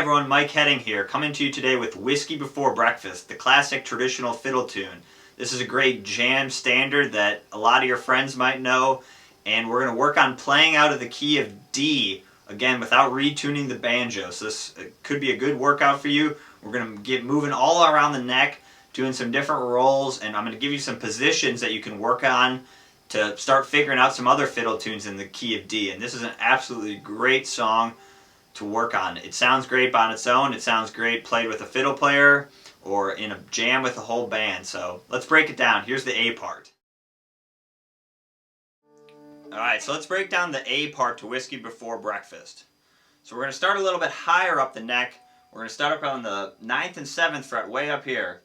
everyone, Mike Heading here, coming to you today with Whiskey Before Breakfast, the classic traditional fiddle tune. This is a great jam standard that a lot of your friends might know, and we're going to work on playing out of the key of D, again, without retuning the banjo. So this could be a good workout for you. We're going to get moving all around the neck, doing some different rolls, and I'm going to give you some positions that you can work on to start figuring out some other fiddle tunes in the key of D. And this is an absolutely great song to work on. It sounds great on its own. It sounds great played with a fiddle player or in a jam with a whole band. So let's break it down. Here's the A part. Alright, so let's break down the A part to Whiskey Before Breakfast. So we're going to start a little bit higher up the neck. We're going to start up on the 9th and 7th fret, way up here.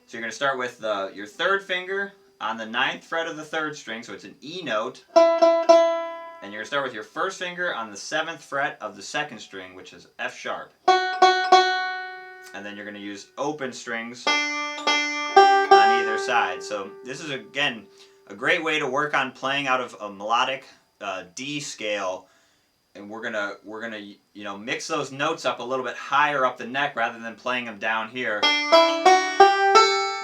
So you're going to start with your third finger on the 9th fret of the 3rd string, so it's an E note. And you're going to start with your first finger on the 7th fret of the 2nd string, which is F sharp. And then you're going to use open strings on either side. So this is, again, a great way to work on playing out of a melodic D scale. And we're gonna mix those notes up a little bit higher up the neck rather than playing them down here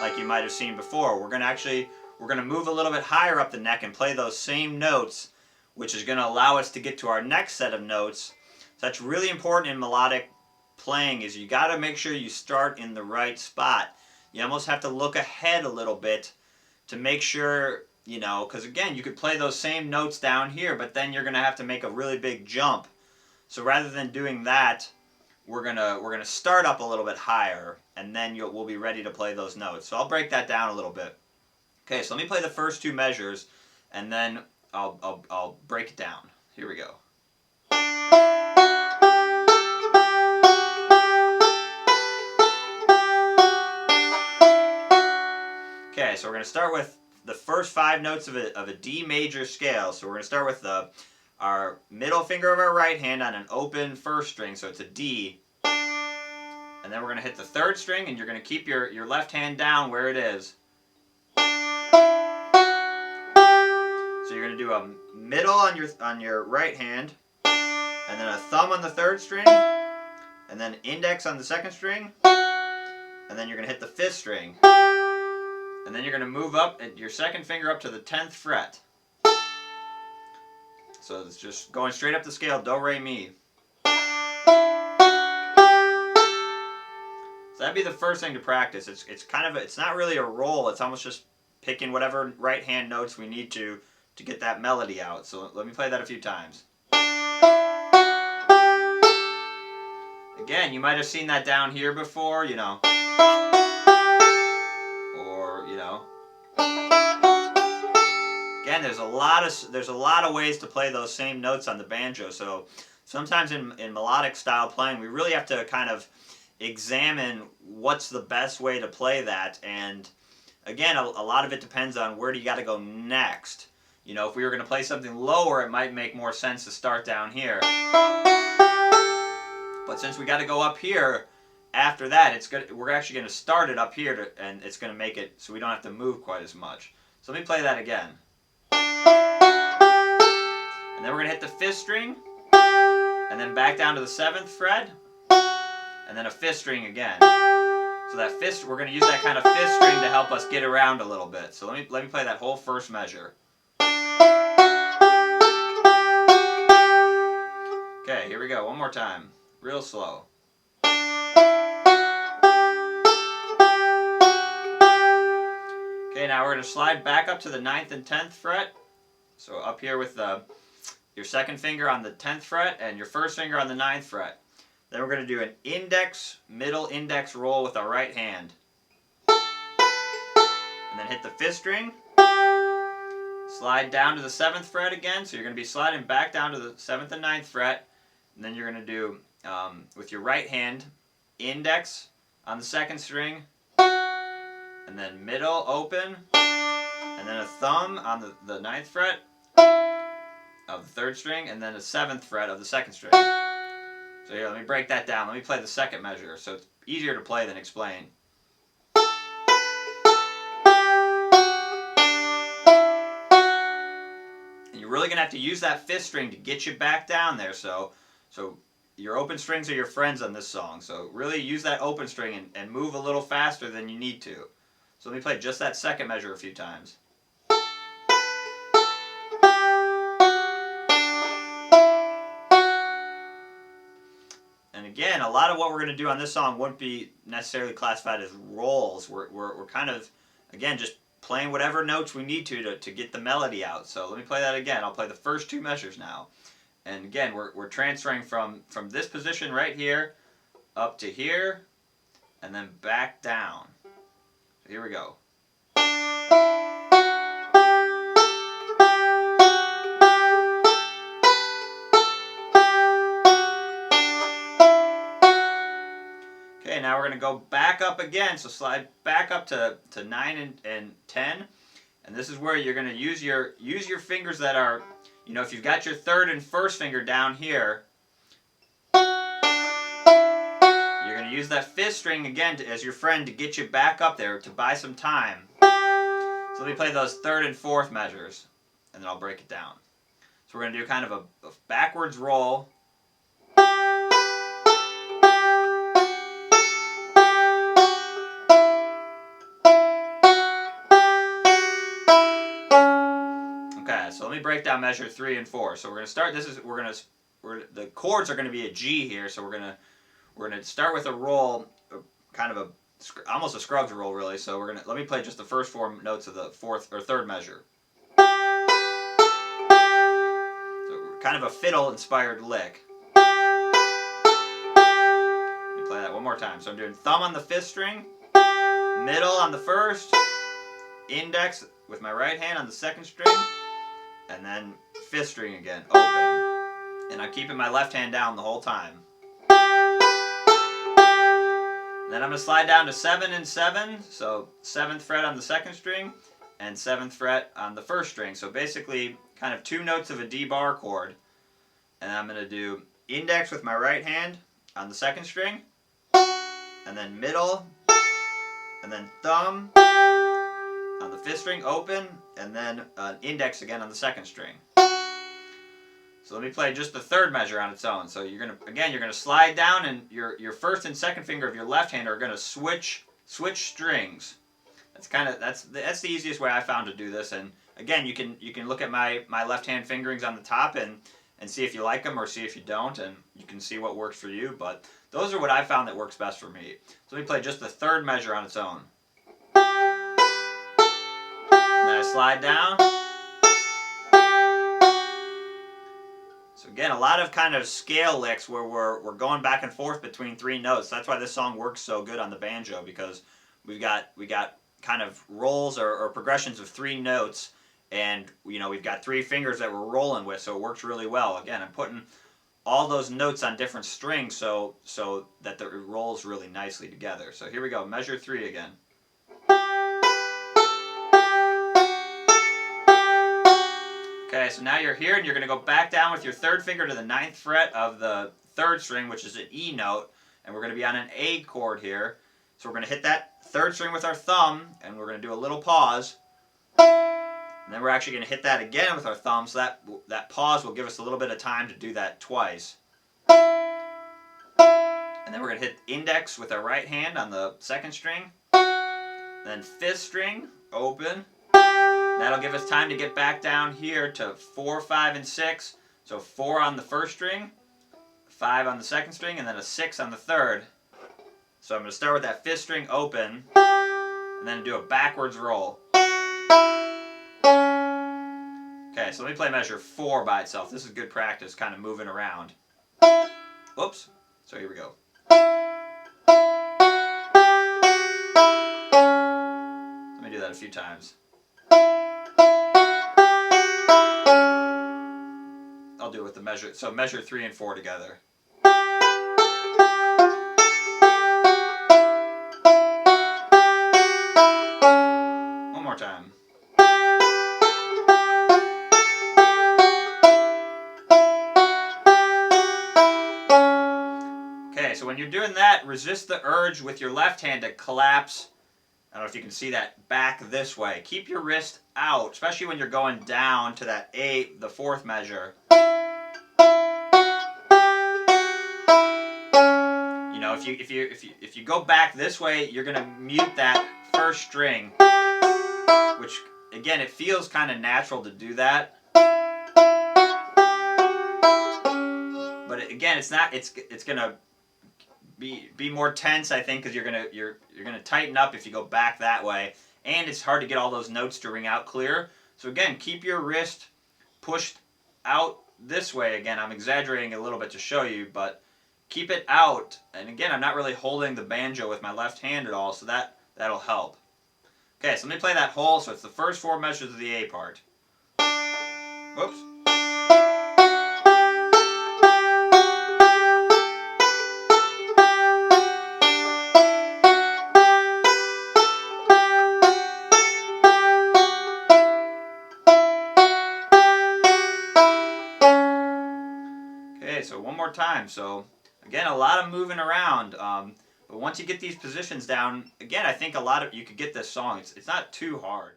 like you might have seen before. We're gonna move a little bit higher up the neck and play those same notes, which is going to allow us to get to our next set of notes. So that's really important in melodic playing, is you got to make sure you start in the right spot. You almost have to look ahead a little bit to make sure, because again, you could play those same notes down here, but then you're going to have to make a really big jump. So rather than doing that, we're gonna start up a little bit higher, and then we'll be ready to play those notes. So I'll break that down a little bit. Okay, so let me play the first two measures, and then I'll break it down. Here we go. Okay, so we're going to start with the first 5 notes of a D major scale. So we're going to start with our middle finger of our right hand on an open first string, so it's a D. And then we're going to hit the 3rd string, and you're going to keep your left hand down where it is. So you're going to do a middle on your right hand, and then a thumb on the 3rd string, and then index on the 2nd string, and then you're going to hit the 5th string. And then you're going to move up your 2nd finger up to the 10th fret. So it's just going straight up the scale, do, re, mi. So that'd be the first thing to practice. It's not really a roll. It's almost just picking whatever right hand notes we need to get that melody out. So let me play that a few times. Again, you might have seen that down here before, or again, there's a lot of ways to play those same notes on the banjo. So sometimes in melodic style playing, we really have to kind of examine what's the best way to play that. And again, a lot of it depends on where do you got to go next. If we were going to play something lower, it might make more sense to start down here. But since we got to go up here, after that, we're actually going to start it up here, and it's going to make it so we don't have to move quite as much. So let me play that again. And then we're going to hit the 5th string, and then back down to the 7th fret, and then a 5th string again. So that 5th, we're going to use that kind of 5th string to help us get around a little bit. So let me play that whole first measure. Okay, here we go. One more time. Real slow. Okay, now we're going to slide back up to the 9th and 10th fret. So up here with your 2nd finger on the 10th fret and your 1st finger on the 9th fret. Then we're going to do an middle index roll with our right hand. And then hit the 5th string. Slide down to the 7th fret again. So you're going to be sliding back down to the 7th and 9th fret. And then you're going to do, with your right hand, index on the 2nd string. And then middle open. And then a thumb on the 9th fret of the 3rd string. And then a 7th fret of the 2nd string. So here, let me break that down. Let me play the second measure, so it's easier to play than explain. And you're really going to have to use that 5th string to get you back down there. So your open strings are your friends on this song. So really use that open string and move a little faster than you need to. So let me play just that second measure a few times. And again, a lot of what we're going to do on this song wouldn't be necessarily classified as rolls. We're kind of, again, just playing whatever notes we need to get the melody out. So let me play that again. I'll play the first two measures now. And again, we're transferring from this position right here up to here and then back down. So here we go. Okay, now we're going to go back up again. So slide back up to 9 and 10. And this is where you're going to use your fingers that are, you know, if you've got your third and first finger down here, you're going to use that fifth string again as your friend to get you back up there to buy some time. So let me play those third and fourth measures, and then I'll break it down. So we're going to do kind of a backwards roll. Okay, so let me break down measure 3 and 4. So we're going to start. The chords are going to be a G here. So we're going to start with a roll, kind of almost a Scruggs roll really. So let me play just the first 4 notes of the fourth or third measure. So kind of a fiddle inspired lick. Let me play that one more time. So I'm doing thumb on the fifth string, middle on the first, index with my right hand on the second string, and then fifth string again, open. And I'm keeping my left hand down the whole time. Then I'm going to slide down to 7 and 7, so 7th fret on the second string and 7th fret on the first string. So basically kind of 2 notes of a D bar chord. And I'm going to do index with my right hand on the second string, and then middle, and then thumb on the fifth string, open, and then index again on the second string. So let me play just the third measure on its own. So you're gonna slide down, and your first and second finger of your left hand are gonna switch strings. That's the easiest way I found to do this. And again, you can look at my left hand fingerings on the top and see if you like them or see if you don't, and you can see what works for you. But those are what I found that works best for me. So let me play just the third measure on its own. Then I slide down. So again, a lot of kind of scale licks where we're going back and forth between 3 notes. That's why this song works so good on the banjo, because we got kind of rolls or progressions of 3 notes, and we've got 3 fingers that we're rolling with, so it works really well. Again, I'm putting all those notes on different strings so that it rolls really nicely together. So here we go, measure 3 again. Okay, so now you're here, and you're going to go back down with your third finger to the 9th fret of the third string, which is an E note, and we're going to be on an A chord here. So we're going to hit that third string with our thumb, and we're going to do a little pause. And then we're actually going to hit that again with our thumb, so that pause will give us a little bit of time to do that twice. And then we're going to hit index with our right hand on the second string, then fifth string, open. That'll give us time to get back down here to 4, 5, and 6. So 4 on the first string, 5 on the second string, and then a 6 on the third. So I'm going to start with that fifth string open, and then do a backwards roll. Okay, so let me play measure 4 by itself. This is good practice, kind of moving around. Whoops. So here we go. Let me do that a few times. I'll do it with the measure. So measure 3 and 4 together. One more time. Okay, so when you're doing that, resist the urge with your left hand to collapse. I don't know if you can see that, back this way. Keep your wrist out, especially when you're going down to that A, the 4th measure. know, if you go back this way, you're gonna mute that first string, which again, it feels kind of natural to do that. But again, it's not. It's gonna be more tense, I think, because you're gonna tighten up if you go back that way, and it's hard to get all those notes to ring out clear. So again, keep your wrist pushed out this way. Again, I'm exaggerating a little bit to show you, but keep it out. And again, I'm not really holding the banjo with my left hand at all, so that'll help. Okay, so let me play that whole. So it's the first 4 measures of the A part. Whoops. Okay, so one more time. So again, a lot of moving around. But once you get these positions down, again, I think you could get this song. It's not too hard.